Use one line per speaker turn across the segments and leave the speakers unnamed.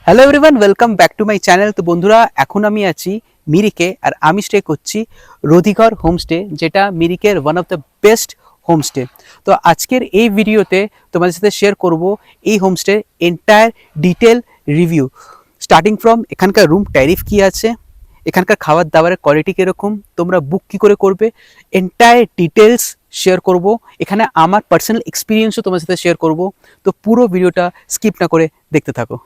Hello everyone, welcome back to my channel. তো বন্ধুরা, এখন আমি আছি মিরিকে, আর আমি স্টে করছি রধিঘর হোমস্টে, যেটা মিরিকের one of the best homestay. তো আজকের এই ভিডিওতে তোমাদের সাথে শেয়ার করব এই হোমস্টের entire detail review, starting from এখানকার রুম ট্যারিফ কী আছে, এখানকার খাবার দাবারের কোয়ালিটি কীরকম, তোমরা বুক কী করে করবে, এন্টায়ার ডিটেলস শেয়ার করব। এখানে আমার পার্সোনাল এক্সপিরিয়েন্সও তোমার সাথে শেয়ার করব। তো পুরো ভিডিওটা স্কিপ না করে দেখতে থাকো।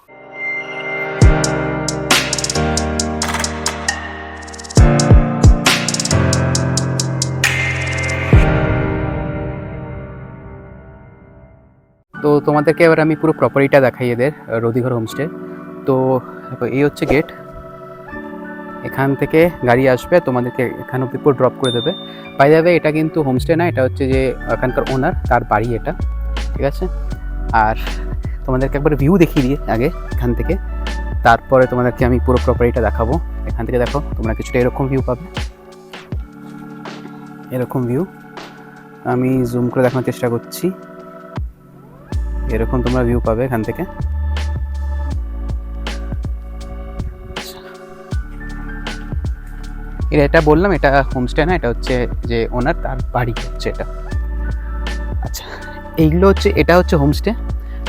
তো তোমাদেরকে এবার আমি পুরো প্রপার্টিটা দেখাই এদের রধিঘর হোমস্টে। তো এই হচ্ছে গেট, এখান থেকে গাড়ি আসবে, তোমাদেরকে এখান অব্দি পুরো ড্রপ করে দেবে। বাই দ্য ওয়ে, এটা কিন্তু হোমস্টে না, এটা হচ্ছে যে এখানকার ওনার, তার বাড়ি এটা, ঠিক আছে। আর তোমাদেরকে একবার ভিউ দেখিয়ে দিই আগে এখান থেকে, তারপরে তোমাদেরকে আমি পুরো প্রপার্টিটা দেখাবো। এখান থেকে দেখো, তোমরা কিছুটা এরকম ভিউ পাবে, এরকম ভিউ আমি জুম করে দেখানোর চেষ্টা করছি। এরকম তোমরা ভিউ পাবে এখান থেকে। এটা বললাম এটা হোমস্টে না, এটা হচ্ছে যে ওনার, তার বাড়ি হচ্ছে এটা। আচ্ছা, এইগুলো হচ্ছে, এটা হচ্ছে হোমস্টে,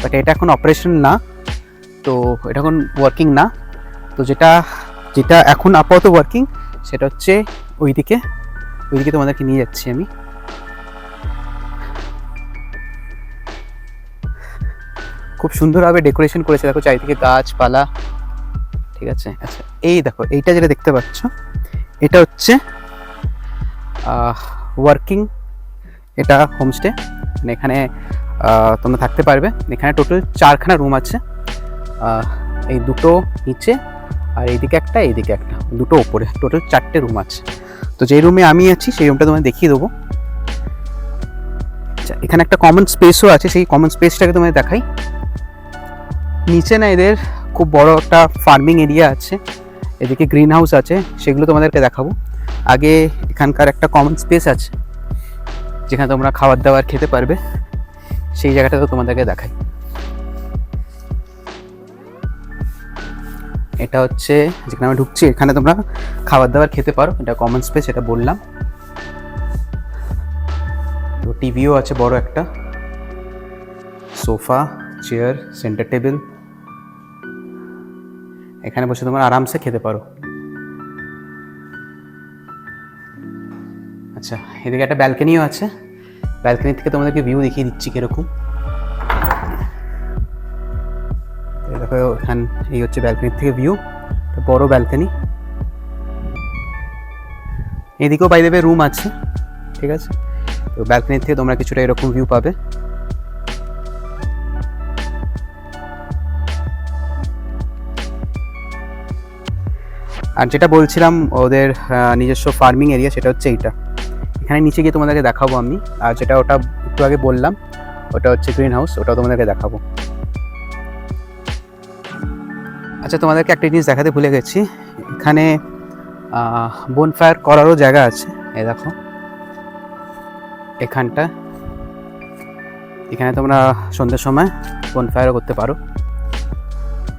বাট এটা এখন অপারেশন না, তো এটা এখন ওয়ার্কিং না। তো যেটা এখন আপাতত ওয়ার্কিং সেটা হচ্ছে ওইদিকে তোমাদেরকে নিয়ে যাচ্ছি আমি। খুব সুন্দরভাবে ডেকোরেশন করেছে, দেখো চারিদিকে গাছপালা, ঠিক আছে। আচ্ছা, এই দেখো, এইটা যেটা দেখতে পাচ্ছ, এটা হচ্ছে ওয়ার্কিং এটা হোমস্টে, মানে এখানে তোমরা থাকতে পারবে। এখানে টোটাল 4খানা রুম আছে, এই দুটো নিচে আর এইদিকে একটা, এইদিকে একটা, দুটো ওপরে, টোটাল 4টে রুম আছে। তো যেই রুমে আমি আছি সেই রুমটা তোমায় দেখিয়ে দেবো। আচ্ছা, এখানে একটা কমন স্পেসও আছে, সেই কমন স্পেসটাকে তোমায় দেখাই। নিচে না এদের খুব বড় একটা ফার্মিং এরিয়া আছে, এদিকে গ্রিন হাউস আছে, সেগুলো তোমাদেরকে দেখাবো। আগে এখানকার একটা কমন স্পেস আছে যেখানে তোমরা খাবার দাবার খেতে পারবে, সেই জায়গাটা তো তোমাদেরকে দেখাই। এটা হচ্ছে যেখানে আমরা ঢুকছি, এখানে তোমরা খাবার দাবার খেতে পারো, এটা কমন স্পেস, এটা বললাম। তো টিভিও আছে বড় একটা, সোফা, চেয়ার, সেন্টার টেবিল, এখানে বসে তোমরা আরামসে খেতে পারো। আচ্ছা, এদিকে একটা ব্যালকনিও আছে, ব্যালকনি থেকে তোমাদেরকে ভিউ দেখিয়ে দিচ্ছি কীরকম। দেখো এখানে, এই হচ্ছে ব্যালকনির থেকে ভিউ, বড় ব্যালকনি। এদিকেও বাই দ্য ওয়ে রুম আছে, ঠিক আছে। তো ব্যালকনি থেকে তোমরা কিছুটা এরকম ভিউ পাবে। আর যেটা বলছিলাম ওদের নিজস্ব ফার্মিং এরিয়া, সেটা হচ্ছে এইটা, এখানে নিচে গিয়ে তোমাদেরকে দেখাবো আমি। আর যেটা ওটা একটু আগে বললাম, ওটা হচ্ছে গ্রিন হাউস, ওটাও তোমাদেরকে দেখাবো। আচ্ছা, তোমাদেরকে একটা জিনিস দেখাতে ভুলে গেছি, এখানে বনফায়ার করারও জায়গা আছে। এই দেখো এখানটা, এখানে তোমরা সন্ধ্যের সময় বনফায়ারও করতে পারো।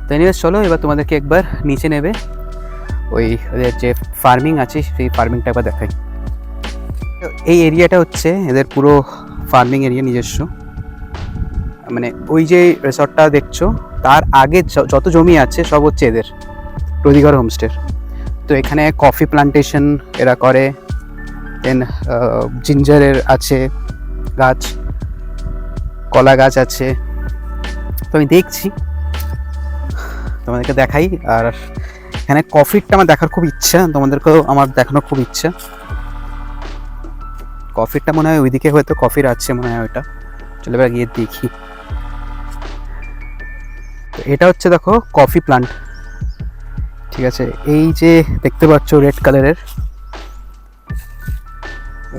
তো এনিওয়েজ, চলো এবার তোমাদেরকে একবার নিচে নেবে, ওই ওদের যে ফার্মিং আছে সেই ফার্মিংটা একবার দেখাই। এই এরিয়াটা হচ্ছে এদের পুরো ফার্মিং এরিয়া নিজস্ব, মানে ওই যে রিসর্টটা দেখছো তার আগে যত জমি আছে সব হচ্ছে এদের, রধিঘর হোমস্টের। তো এখানে কফি প্লান্টেশন এরা করে, দেন জিঞ্জারের আছে গাছ, কলা গাছ আছে। তো আমি দেখছি, তোমাদেরকে দেখাই। আর এখানে কফিটা আমার দেখার খুব ইচ্ছা, তোমাদেরকেও আমার দেখানোর খুব ইচ্ছা। কফিটা মনে হয় ওইদিকে হয়তো কফির আছে মনে হয় ওইটা, চলো এবার গিয়ে দেখি। তো এটা হচ্ছে দেখো কফি প্লান্ট, ঠিক আছে। এই যে দেখতে পাচ্ছ রেড কালারের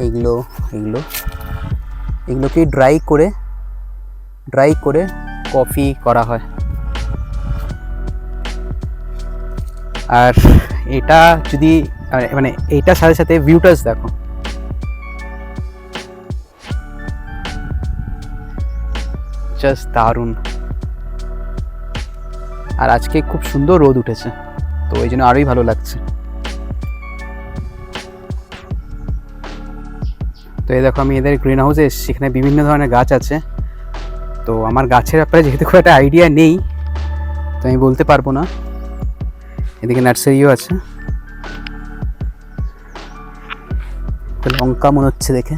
এইগুলো এগুলো এগুলোকে ড্রাই করে কফি করা হয়। আর এটা যদি মানে এইটার সাথে সাথে ভিউটাস দেখো, জাস্ট দারুণ। আর আজকে খুব সুন্দর রোদ উঠেছে, তো ওই জন্য আরোই ভালো লাগছে। তো এই দেখো আমি এদের গ্রিন হাউসে এসেছি, এখানে বিভিন্ন ধরনের গাছ আছে। তো আমার গাছের ব্যাপারে যেহেতু খুব একটা আইডিয়া নেই, তো আমি বলতে পারবো না। এদিকে নার্সারিও আছে, লঙ্কা মনে হচ্ছে দেখে।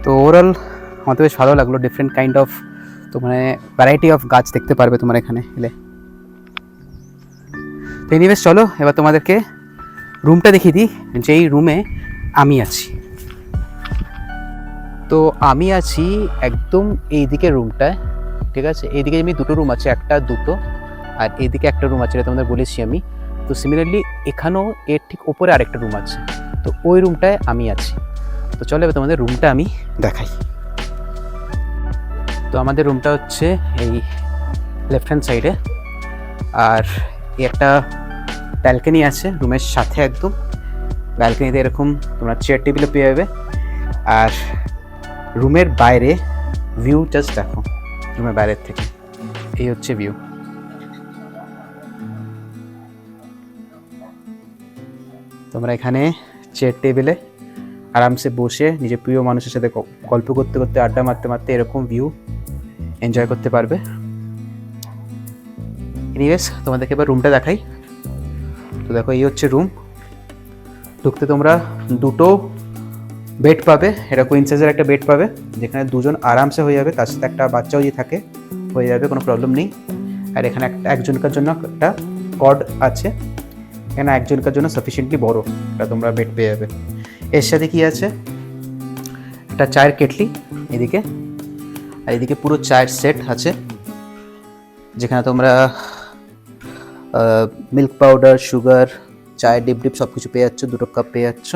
তো ওভারঅল আমার তো বেশ ভালো লাগলো, ডিফারেন্ট কাইন্ড অফ, তো মানে ভ্যারাইটি অফ গাছ দেখতে পারবে তোমার এখানে এলে। তো এনিওয়েজ চলো এবার তোমাদেরকে রুমটা দেখিয়ে দিই, যেই রুমে আমি আছি। তো আমি আছি একদম এই দিকের রুমটায়, ঠিক আছে। এইদিকে আমি দুটো রুম আছে, একটা দুটো, আর এইদিকে একটা রুম আছে, এটা তোমাদের বলেছি আমি। তো সিমিলারলি এখানেও এর ঠিক ওপরে আরেকটা রুম আছে, তো ওই রুমটায় আমি আছি। তো চলো এবার তোমাদের রুমটা আমি দেখাই। তো আমাদের রুমটা হচ্ছে এই লেফট হ্যান্ড সাইডে, আর এই একটা ব্যালকনি আছে রুমের সাথে একদম। ব্যালকনিতে এরকম তোমরা চেয়ার টেবিলও পেয়ে যাবে। আর রুমের বাইরে ভিউ জাস্ট দেখো, রুমের বাইরের থেকে এই হচ্ছে ভিউ। তোমরা এখানে চেয়ার টেবিলে আরামসে বসে নিজের প্রিয় মানুষের সাথে গল্প করতে করতে, আড্ডা মারতে মারতে এরকম ভিউ এনজয় করতে পারবে। এনিওয়েজ তোমাদেরকে এবার রুমটা দেখাই। তো দেখো এই হচ্ছে রুম। ঢুকতে তোমরা দুটো বেড পাবে, এটা কুইন সাইজের একটা বেড পাবে, যেখানে দুজন আরামসে হয়ে যাবে, তার সাথে একটা বাচ্চাও যদি থাকে হয়ে যাবে, কোনো প্রবলেম নেই। আর এখানে একজনকার জন্য একটা কর্ড আছে, এখানে একজনকার জন্য সাফিসিয়েন্টলি বড় এটা তোমরা বেড পেয়ে যাবে। এর সাথে কি আছে, একটা চায়ের কেটলি এদিকে, আর এদিকে পুরো চায়ের সেট আছে, যেখানে তোমরা মিল্ক পাউডার, সুগার, চায়ের ডিপ সব কিছু পেয়ে যাচ্ছ, দুটো কাপ পেয়ে যাচ্ছ,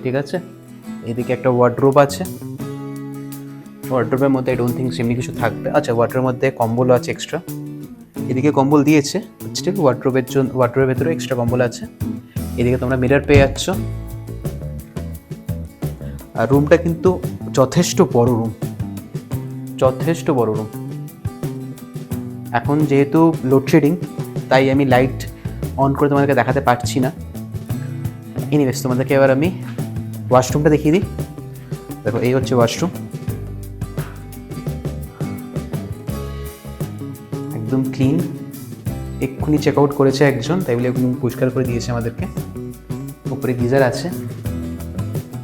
ঠিক আছে। এদিকে একটা ওয়ার্ডরোব আছে, ওয়ার্ডরোবের মধ্যে আই ডোন্ট থিঙ্ক সেমনি কিছু থাকবে। আচ্ছা, ওয়ার্ডরোবের মধ্যে কম্বলও আছে এক্সট্রা, এদিকে কম্বল দিয়েছে, স্টিল ওয়ার্ডরোবের ভেতরে এক্সট্রা কম্বল আছে। এদিকে তোমরা মিরর পেয়ে যাচ্ছ। আর রুমটা কিন্তু যথেষ্ট বড় রুম, যথেষ্ট বড় রুম। এখন যেহেতু লোডশেডিং, তাই আমি লাইট অন করে তোমাদেরকে দেখাতে পারছি না। এনিওয়েজ তোমাদেরকে এবার আমি ওয়াশরুমটা দেখিয়ে দিই। দেখো এই হচ্ছে ওয়াশরুম, একদম ক্লিন। এক্ষুনি চেক আউট করেছে একজন, তাই বলে একদম পরিষ্কার করে দিয়েছে আমাদেরকে। উপরে গিজার আছে।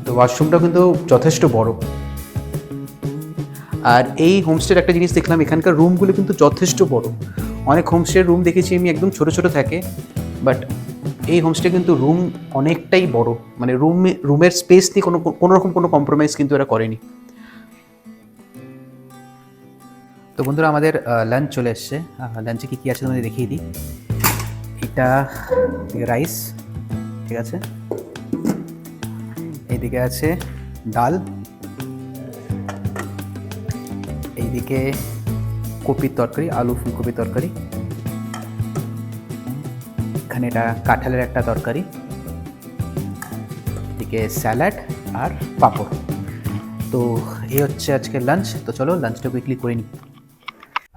তো ওয়াশরুমটা কিন্তু যথেষ্ট বড়। আর এই হোমস্টের একটা জিনিস দেখলাম, এখানকার রুমগুলো কিন্তু যথেষ্ট বড়। অনেক হোমস্টের রুম দেখেছি আমি একদম ছোট ছোট থাকে, বাট এই হোমস্টে কিন্তু রুম অনেকটাই বড়, মানে রুমের স্পেস নিয়ে কোনো রকম কোনো কম্প্রোমাইজ কিন্তু এরা করেনি। তো বন্ধুরা আমাদের লাঞ্চ চলে এসছে। লাঞ্চে কী কী আছে তোমাদের দেখিয়ে দিই। এটা রাইস, ঠিক আছে। এইদিকে আছে ডাল, এইদিকে কপির তরকারি, আলু ফুলকপির তরকারি, এখানে এটা কাঁঠালের একটা তরকারি, এদিকে স্যালাড আর পাঁপড়। তো এই হচ্ছে আজকের লাঞ্চ। তো চলো লাঞ্চটা কুইকলি করে নিই।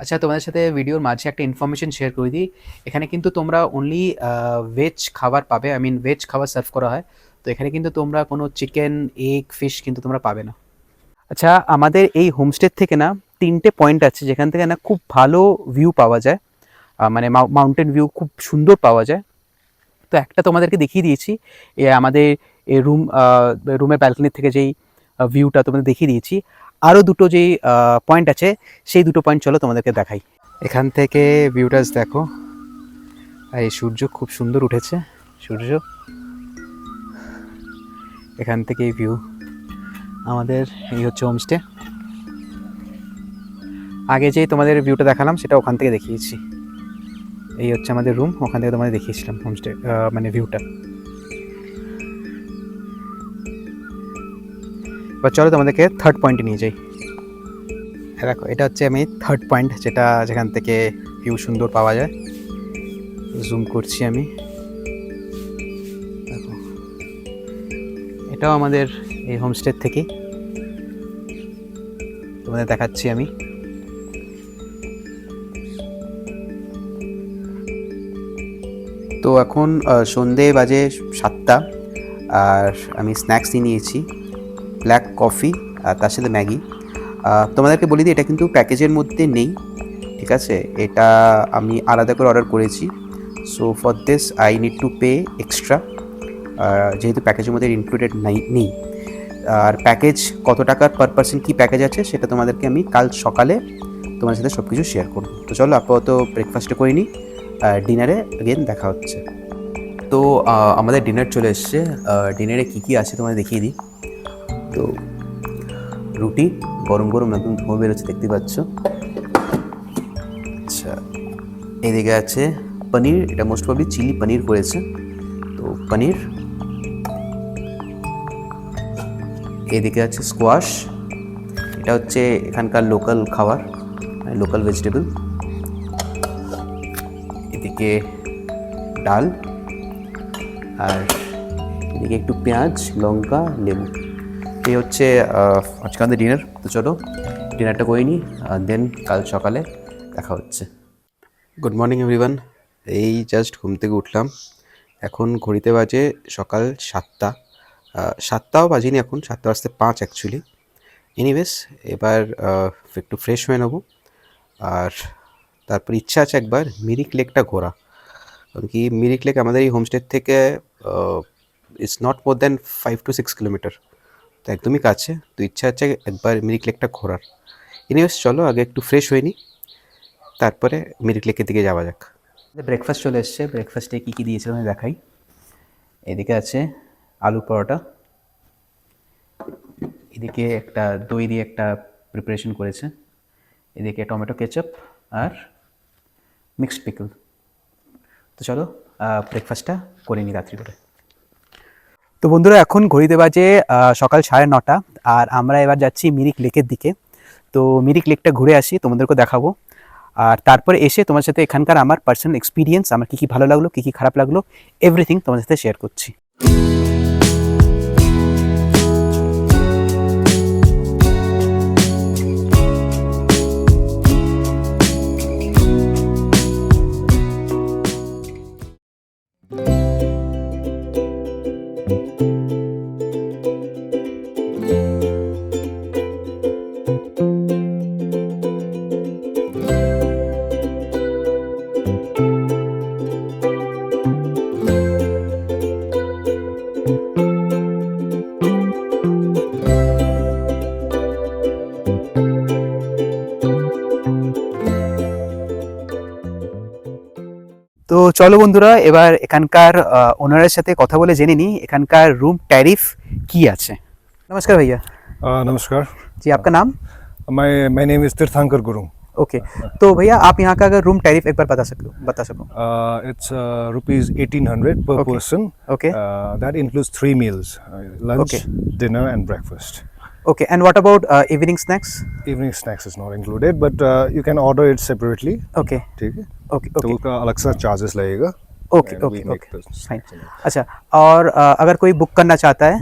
আচ্ছা, তোমাদের সাথে ভিডিওর মাঝে একটা ইনফরমেশন শেয়ার করে দিই। এখানে কিন্তু তোমরা অনলি ভেজ খাবার পাবে, আই মিন ভেজ খাবার সার্ভ করা হয়। তো এখানে কিন্তু তোমরা কোনো চিকেন, এগ, ফিশ কিন্তু তোমরা পাবে না। আচ্ছা, আমাদের এই হোমস্টের থেকে না 3টে পয়েন্ট আছে যেখান থেকে না খুব ভালো ভিউ পাওয়া যায়, মানে মাউন্টেন ভিউ খুব সুন্দর পাওয়া যায়। তো একটা তোমাদেরকে দেখিয়ে দিয়েছি, আমাদের এই রুমের ব্যালকনির থেকে যেই ভিউটা তোমাদের দেখিয়ে দিয়েছি। আরও দুটো যেই পয়েন্ট আছে, সেই দুটো পয়েন্ট চলো তোমাদেরকে দেখাই। এখান থেকে ভিউটা দেখো, আর এই সূর্য খুব সুন্দর উঠেছে, সূর্য এখান থেকে এই ভিউ। আমাদের এই হচ্ছে হোমস্টে। আগে যেই তোমাদের ভিউটা দেখালাম সেটা ওখান থেকে দেখিয়েছি। এই হচ্ছে আমাদের রুম, ওখান থেকে তোমাদের দেখিয়েছিলাম হোমস্টে মানে ভিউটা। এবার চলো তোমাদেরকে থার্ড পয়েন্টে নিয়ে যাই। দেখো এটা হচ্ছে আমি থার্ড পয়েন্ট, যেখান থেকে ভিউ সুন্দর পাওয়া যায়। জুম করছি আমি, দেখো এটাও আমাদের এই হোমস্টে থেকে তোমাদের দেখাচ্ছি আমি। তো এখন সন্ধে বাজে 7টা, আর আমি স্ন্যাক্স নিয়ে নিয়েছি, ব্ল্যাক কফি আর তার সাথে ম্যাগি। তোমাদেরকে বলি দিই এটা কিন্তু প্যাকেজের মধ্যে নেই, ঠিক আছে? এটা আমি আলাদা করে অর্ডার করেছি। So for this I need to pay extra, যেহেতু প্যাকেজের মধ্যে ইনক্লুডেড নেই। আর প্যাকেজ কত টাকার পার পার্সন কী প্যাকেজ আছে সেটা তোমাদেরকে আমি কাল সকালে তোমার সাথে সব কিছু শেয়ার করবো। তো চলো আপাতত ব্রেকফাস্টে করে নিই, ডিনারে অ্যাগেন দেখা হচ্ছে। তো আমাদের ডিনার চলে এসছে। ডিনারে কী কী আছে তোমাদের দেখিয়ে দিই। তো রুটি গরম গরম একদম ধোঁয়া বেরোচ্ছে, দেখতে পাচ্ছ। আচ্ছা, এদিকে আছে পনির, এটা মোস্ট প্রবলি চিলি পনির করেছে, তো পনির। এদিকে আছে স্কোয়াশ, এটা হচ্ছে এখানকার লোকাল খাবার, লোকাল ভেজিটেবল। এদিকে ডাল, আর এদিকে একটু পেঁয়াজ, লঙ্কা, লেবু। এই হচ্ছে আজকে আমাদের ডিনার। তো চলো ডিনারটা করে নিই, দেন কাল সকালে দেখা হচ্ছে। Good morning everyone. এই জাস্ট ঘুম থেকে উঠলাম, এখন ঘড়িতে বাজে সকাল 7টা। 7টাও বাজেনি, এখন 7:05 অ্যাকচুয়ালি। এনিওয়েজ এবার একটু ফ্রেশ হয়ে নেবো, আর তারপর ইচ্ছা আছে একবার মিরিক লেকটা ঘোরা। কারণ কি মিরিক লেক আমাদের এই হোমস্টে থেকে it's not more than 5 to 6 kilometre, তো একদমই কাছে। তো ইচ্ছা আছে একবার মিরিক লেকটা ঘোরার। এনিওয়েজ চলো আগে একটু ফ্রেশ হয়ে নিই, তারপরে মিরিক লেকের দিকে যাওয়া যাক। ব্রেকফাস্ট চলে এসছে, ব্রেকফাস্টে কী কী দিয়েছিলাম আমি দেখাই। এদিকে আছে আলু পরোটা, এদিকে একটা দই দিয়ে একটা প্রিপারেশন করেছে, এদিকে টমেটো কেচাপ আর মিক্সড পিকল। তো চলো ব্রেকফাস্টটা করে নিই রাত্রি করে। তো বন্ধুরা এখন ঘড়িতে বাজে সকাল 9:30, আর আমরা এবার যাচ্ছি মিরিক লেকের দিকে। তো মিরিক লেকটা ঘুরে আসি, তোমাদেরকে দেখাবো, আর তারপরে এসে তোমার সাথে এখানকার আমার পার্সোনাল এক্সপিরিয়েন্স, আমার কী কী ভালো লাগলো কী কী খারাপ লাগলো, এভরিথিং তোমার সাথে শেয়ার করছি। তো চলো বন্ধুরা এবার এখানকার ওনারের সাথে কথা বলে জেনে নিই এখানকার रूम टैरिफ কি আছে। नमस्कार भैया।
नमस्कार
जी, आपका नाम?
माय नेम इज तीर्थंकर गुरुंग।
ओके, तो भैया आप यहाँ का अगर रूम टैरिफ एक बार बता सको।
It's rupees 1800 per
Okay.
person.
Okay.
That includes 3 meals, lunch,
Okay.
dinner and breakfast.
Okay, and what about evening snacks?
Evening snacks is not included, but you can order it separately.
Okay
ठीक है,
okay
तो
okay
उसका अलग सा charges लगेगा।
Okay
And
okay
we make
okay
the
fine.
snacks in it.
अच्छा, और अगर कोई बुक करना चाहता है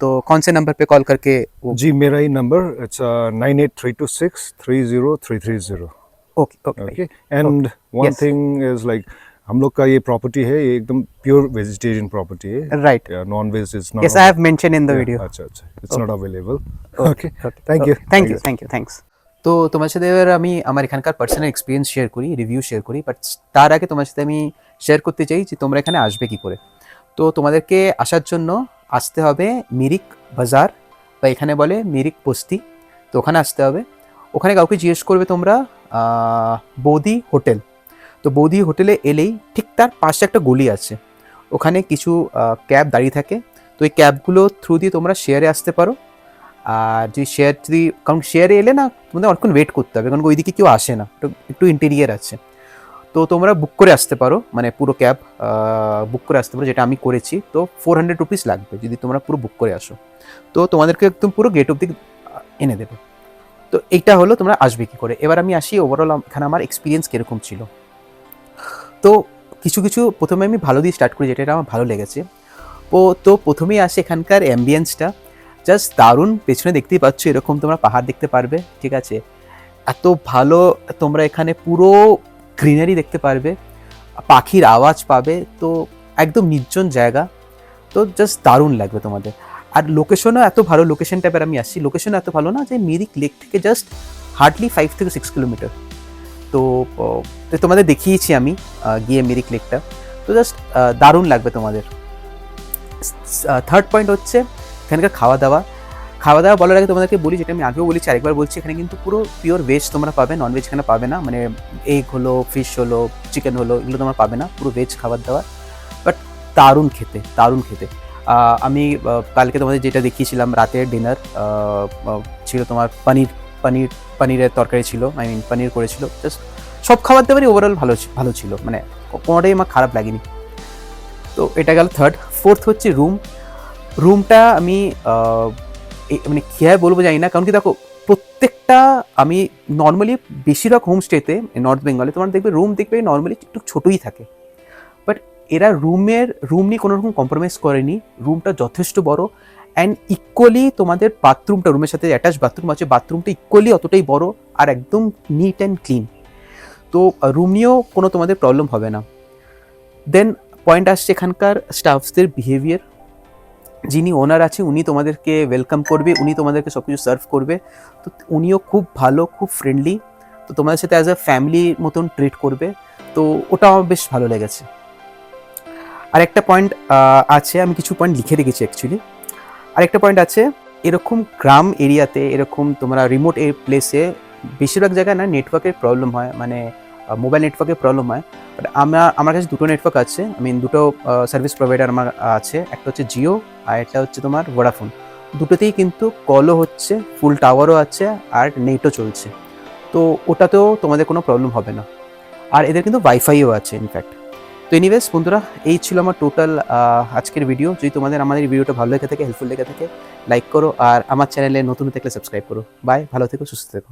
तो कौन से नंबर पे कॉल करके वो?
जी मेरा ही number it's 9832630330।
Okay okay
okay, and one
Yes.
Thing is like हम लोग का ये प्रॉपर्टी है, ये एकदम प्योर वेजिटेरियन प्रॉपर्टी है।
Right,
non veg is not.
Yes I have mention in the video.
अच्छा अच्छा, it's not available.
Okay
thank you
thank you thanks. তো তোমার সাথে এবার আমি আমার এখানকার পার্সোনাল এক্সপিরিয়েন্স শেয়ার করি, রিভিউ শেয়ার করি, বাট তার আগে তোমার সাথে আমি শেয়ার করতে চাই যে তোমরা এখানে আসবে কী করে। তো তোমাদেরকে আসার জন্য আসতে হবে মিরিক বাজার, বা এখানে বলে মিরিক বস্তি। তো ওখানে আসতে হবে, ওখানে কাউকে জিজ্ঞেস করবে তোমরা বৌদি হোটেল। তো বৌদি হোটেলে এলেই ঠিক তার পাশে একটা গলি আছে, ওখানে কিছু ক্যাব দাঁড়িয়ে থাকে। তো এই ক্যাবগুলো থ্রু দিয়ে তোমরা শেয়ারে আসতে পারো, আর যদি কারণ শেয়ারে এলে না তোমাদের অনেকক্ষণ ওয়েট করতে হবে, কারণ ওইদিকে কেউ আসে না, একটু ইন্টেরিয়ার আছে। তো তোমরা বুক করে আসতে পারো, মানে পুরো ক্যাব বুক করে আসতে পারো, যেটা আমি করেছি। তো 400 রুপিস লাগবে যদি তোমরা পুরো বুক করে আসো। তো তোমাদেরকে একদম পুরো গেট অব্দি এনে দেবে। তো এইটা হলো তোমরা আসবে কী করে। এবার আমি আসি ওভারঅল এখানে আমার এক্সপিরিয়েন্স কীরকম ছিল। তো কিছু প্রথমে আমি ভালো দিয়ে স্টার্ট করি, যেটা আমার ভালো লেগেছে। তো প্রথমেই আসে এখানকার অ্যাম্বিয়েন্সটা, জাস্ট দারুণ। পেছনে দেখতেই পাচ্ছ এরকম তোমরা পাহাড় দেখতে পারবে, ঠিক আছে। এত ভালো তোমরা এখানে পুরো গ্রিনারি দেখতে পারবে, পাখির আওয়াজ পাবে, তো একদম নির্জন জায়গা। তো জাস্ট দারুণ লাগবে তোমাদের। আর লোকেশনও এত ভালো, লোকেশনটা এবার আমি আসছি, লোকেশনও এত ভালো না যে মিরিক লেক থেকে জাস্ট হার্ডলি 5 থেকে 6 কিলোমিটার। তো তোমাদের দেখিয়েছি আমি গিয়ে মিরিক লেকটা, তো জাস্ট দারুণ লাগবে তোমাদের। থার্ড পয়েন্ট হচ্ছে এখানকার খাওয়া দাওয়া বলার আগে তোমাদেরকে বলি, যেটা আমি আগেও বলেছি, আরেকবার বলছি, এখানে কিন্তু পুরো পিওর ভেজ তোমরা পাবে, ননভেজ এখানে পাবে না। মানে এগ হলো, ফিশ হলো, চিকেন হলো, এগুলো তোমরা পাবে না, পুরো ভেজ খাবার দাবার। বাট দারুণ খেতে। আমি কালকে তোমাদের যেটা দেখিয়েছিলাম রাতের ডিনার ছিল তোমার পনিরের তরকারি ছিল, পনির করেছিল। জাস্ট সব খাবার দাবারই ওভারঅল ভালো ছিল, মানে কোনোটাই আমার খারাপ লাগেনি। তো এটা গেল থার্ড। ফোর্থ হচ্ছে রুমটা আমি মানে খেয়ে বলবো জানি না, কারণ কি দেখো প্রত্যেকটা আমি নর্মালি বেশিরভাগ হোমস্টেতে নর্থ বেঙ্গলে তোমার রুম দেখবে নর্মালি একটু ছোটোই থাকে। বাট এরা রুম নিয়ে কোনো রকম কম্প্রোমাইজ করেনি, রুমটা যথেষ্ট বড়। অ্যান্ড ইকুয়ালি তোমাদের বাথরুমটা, রুমের সাথে অ্যাটাচ বাথরুম আছে, বাথরুমটা ইকুয়ালি অতটাই বড় আর একদম নিট অ্যান্ড ক্লিন। তো রুম নিয়েও কোনো তোমাদের প্রবলেম হবে না। দেন পয়েন্ট আসছে এখানকার স্টাফসদের বিহেভিয়ার। যিনি ওনার আছে উনি তোমাদেরকে ওয়েলকাম করবে, উনি তোমাদেরকে সব কিছু সার্ভ করবে। তো উনিও খুব ভালো, খুব ফ্রেন্ডলি, তো তোমাদের সাথে অ্যাজ আ ফ্যামিলির মতন ট্রিট করবে। তো ওটা আমার বেশ ভালো লেগেছে। আর একটা পয়েন্ট আছে, আমি কিছু পয়েন্ট লিখে রেখেছি অ্যাকচুয়ালি। আরেকটা পয়েন্ট আছে, এরকম গ্রাম এরিয়াতে, এরকম তোমরা রিমোট প্লেসে বেশিরভাগ জায়গায় না নেটওয়ার্কের প্রবলেম হয়, মানে মোবাইল নেটওয়ার্কের প্রবলেম হয়। বাট আমার কাছে দুটো নেটওয়ার্ক আছে, দুটো সার্ভিস প্রোভাইডার আমার আছে, একটা হচ্ছে জিও আর একটা হচ্ছে তোমার ভোডাফোন। দুটোতেই কিন্তু কলও হচ্ছে, ফুল টাওয়ারও আছে, আর নেটও চলছে। তো ওটাতেও তোমাদের কোনো প্রবলেম হবে না। আর এদের কিন্তু ওয়াইফাইও আছে ইনফ্যাক্ট। তো এনিওয়েজ বন্ধুরা, এই ছিল আমার টোটাল আজকের ভিডিও। যদি তোমাদের আমাদের এই ভিডিওটা ভালো লেগে থাকে, হেল্পফুল লেগে থাকে, লাইক করো, আর আমার চ্যানেলে নতুন থাকলে সাবস্ক্রাইব করো। বাই, ভালো থেকো, সুস্থ থেকো।